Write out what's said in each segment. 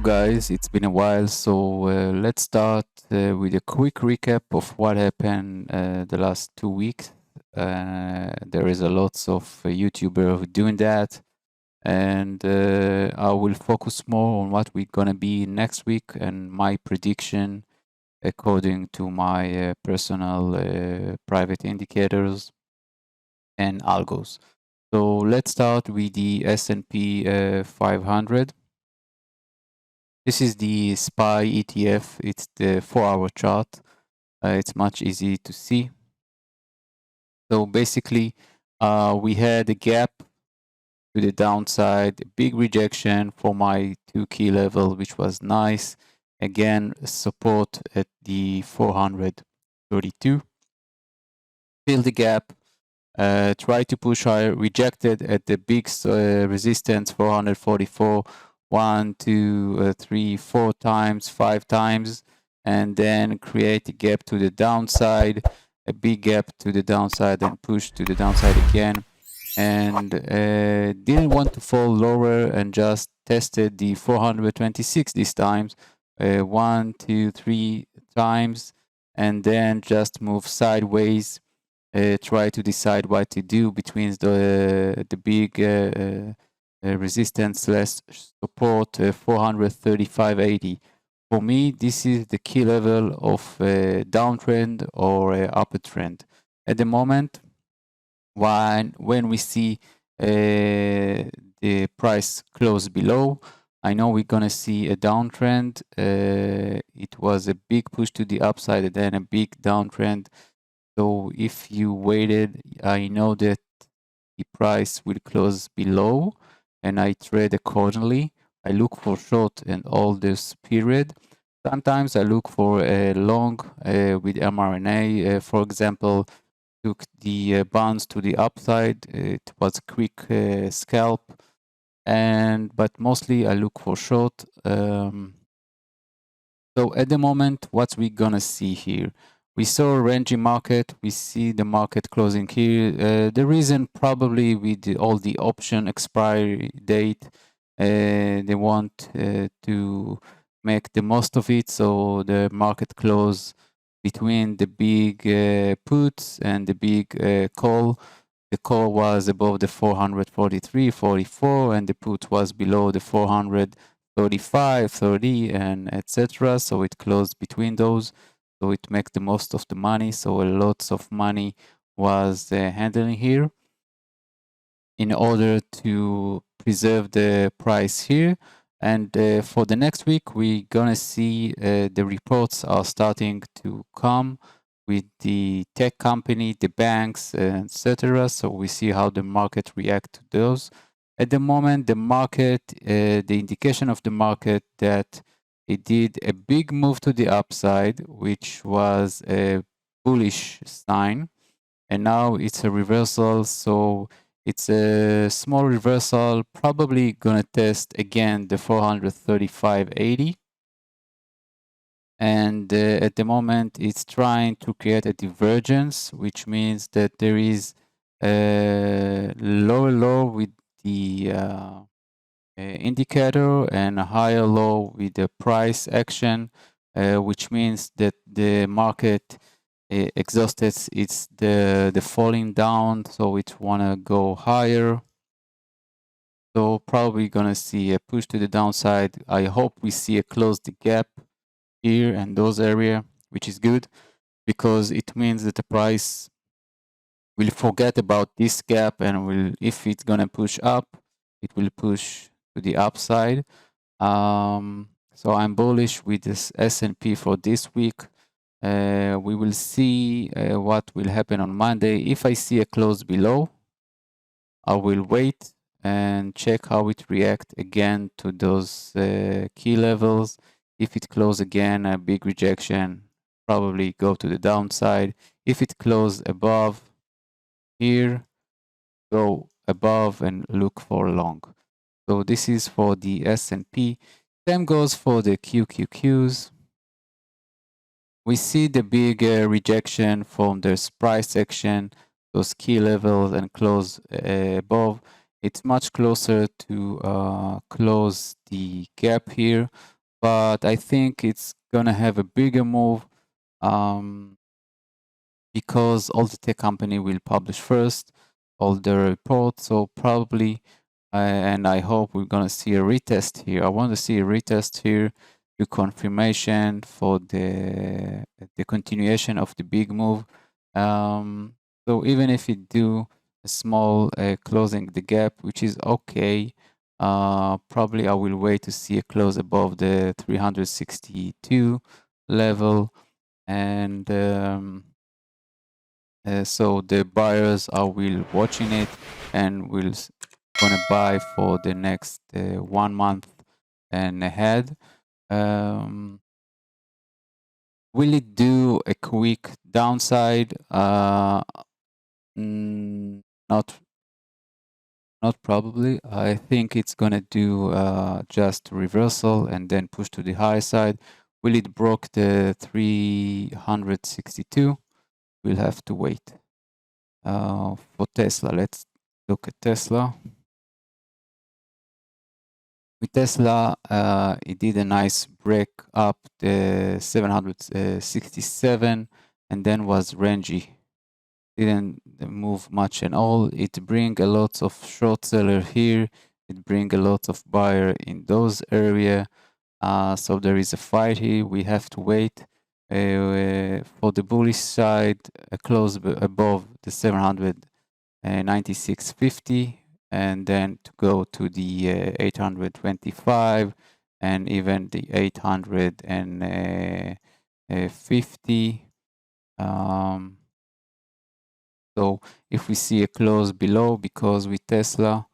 guys, it's been a while, so let's start with a quick recap of what happened the last 2 weeks. There is a lots of YouTubers doing that, and I will focus more on what we're gonna be next week and my prediction according to my personal private indicators and algos. So let's start with the S&P 500. This is the SPY ETF. It's the 4-hour chart. It's much easier to see. So basically, we had a gap to the downside, a big rejection for my 2 key level, which was nice. Again, support at the 432. Fill the gap. Try to push higher. Rejected at the big resistance 444. 1, 2, 3, 4 times, 5 times, and then create a gap to the downside, a big gap to the downside, and push to the downside again. And didn't want to fall lower and just tested the 426 this time, 1, 2, 3 times, and then just move sideways. Try to decide what to do between the big resistance less support 435.80. For me, this is the key level of a downtrend or a upper trend. At the moment, when we see the price close below, I know we're gonna see a downtrend. It was a big push to the upside and then a big downtrend. So if you waited, I know that the price will close below, and I trade accordingly. I look for short in all this period. Sometimes I look for a long with MRNA. For example, took the bonds to the upside. It was a quick scalp, but mostly I look for short. So at the moment, what we gonna see here? We saw a ranging market. We see the market closing here. The reason probably with all the option expiry date, they want to make the most of it. So the market close between the big puts and the big call. The call was above the 443.44, and the put was below the 435, 30, and etc. So it closed between those. So it makes the most of the money. So lots of money was handling here in order to preserve the price here. And for the next week, we're gonna see the reports are starting to come with the tech company, the banks, etc. So we see how the market react to those. At the moment, the market, the indication of the market that it did a big move to the upside, which was a bullish sign, and now it's a reversal. So it's a small reversal, probably gonna test again the 435.80. And at the moment, it's trying to create a divergence, which means that there is a lower low with the indicator and a higher low with the price action, which means that the market exhausted it's the falling down, so it wanna go higher. So probably gonna see a push to the downside. I hope we see a close the gap here and those area, which is good because it means that the price will forget about this gap and will, if it's gonna push up, it will push to the upside. So I'm bullish with this S&P for this week. We will see what will happen on Monday. If I see a close below, I will wait and check how it react again to those key levels. If it close again, a big rejection, probably go to the downside. If it close above here, go above and look for long. So this is for the S&P. Same goes for the QQQs. We see the big rejection from this price action, those key levels, and close above. It's much closer to close the gap here. but I think it's gonna have a bigger move because all the tech company will publish first all the reports. So probably, and I hope we're gonna see a retest here. I want to see a retest here, the confirmation for the continuation of the big move. So even if you do a small closing the gap, which is okay, probably I will wait to see a close above the 362 level, and so the buyers are will watching it and will gonna buy for the next 1 month and ahead. Will it do a quick downside? Not probably. I think it's gonna do just reversal and then push to the high side. Will it broke the 362? We'll have to wait. For Tesla, let's look at Tesla. With Tesla, it did a nice break up the 767 and then was rangy. Didn't move much at all. It bring a lot of short seller here. It bring a lot of buyer in those area. So there is a fight here. We have to wait. For the bullish side, a close above the 796.50, and then to go to the 825 and even the 850. So if we see a close below, because with Tesla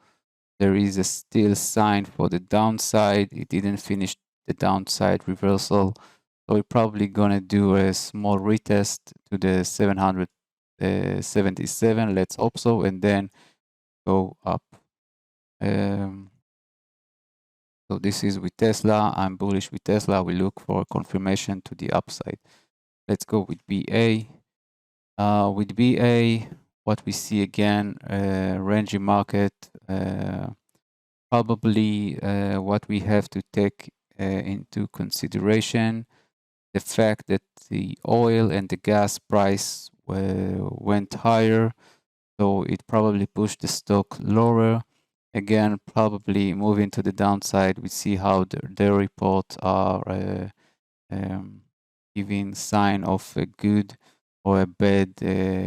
there is a still sign for the downside, it didn't finish the downside reversal, so we're probably gonna do a small retest to the 777. Let's hope so, and then go up. So this is with Tesla. I'm bullish with Tesla. We look for confirmation to the upside. Let's go with BA. With BA, what we see again, ranging market. Probably what we have to take into consideration, the fact that the oil and the gas price went higher, so it probably pushed the stock lower. Again, probably moving to the downside. We see how their reports are giving sign of a good or a bad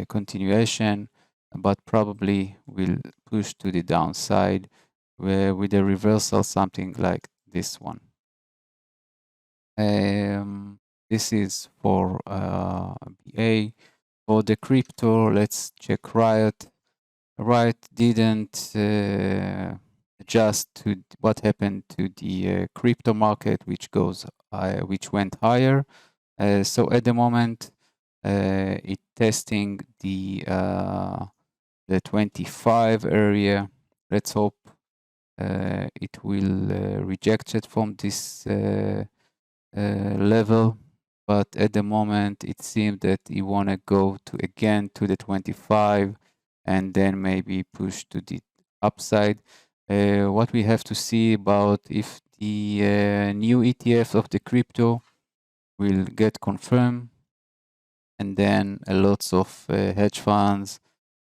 continuation, but probably will push to the downside with a reversal, something like this one. This is for BA. For the crypto, let's check RIOT. RIOT didn't adjust to what happened to the crypto market, which went higher. So at the moment, it testing the 25 area. Let's hope it will reject it from this level, but at the moment it seems that you want to go to again to the 25 and then maybe push to the upside. What we have to see about if the new ETF of the crypto will get confirmed, and then lots of hedge funds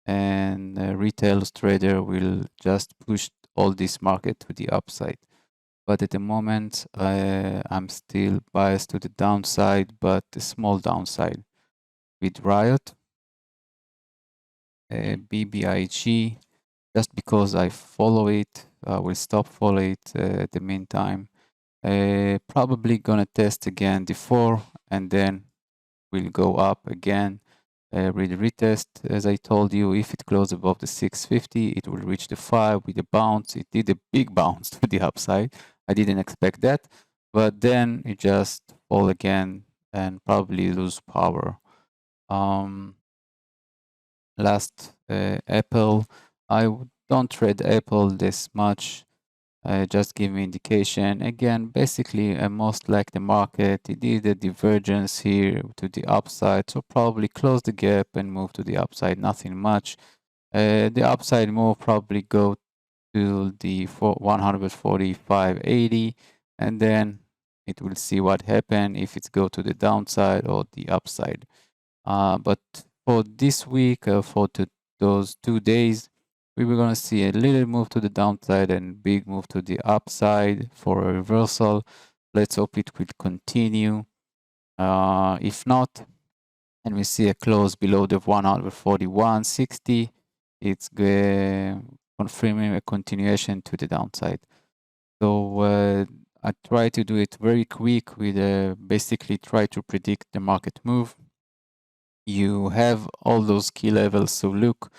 and retail trader will just push all this market to the upside. But at the moment, I'm still biased to the downside, but a small downside. With RIOT, BBIG, just because I follow it, I will stop follow it at the meantime. Probably gonna test again the 4 and then will go up again. With retest, as I told you, if it closes above the 650, it will reach the 5 with a bounce. It did a big bounce to the upside. I didn't expect that, but then it just fall again and probably lose power. Last, Apple. I don't trade Apple this much. Just give me indication. Again, basically, most like the market, it did a divergence here to the upside, so probably close the gap and move to the upside. Nothing much. The upside move probably go to the 145.80, and then it will see what happened, if it's go to the downside or the upside. But for this week, those 2 days, we were going to see a little move to the downside and big move to the upside for a reversal. Let's hope it will continue. If not, and we see a close below the 141.60, it's confirming a continuation to the downside. So I try to do it very quick with basically try to predict the market move. You have all those key levels. So look,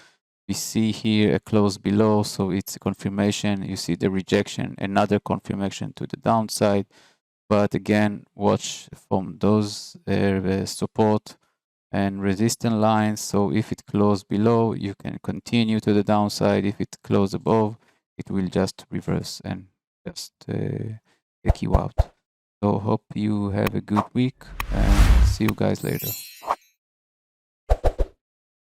we see here a close below, so it's a confirmation. You see the rejection, another confirmation to the downside. But again, watch from those support and resistance lines. So if it closes below, you can continue to the downside. If it closes above, it will just reverse and just take you out. So hope you have a good week and see you guys later.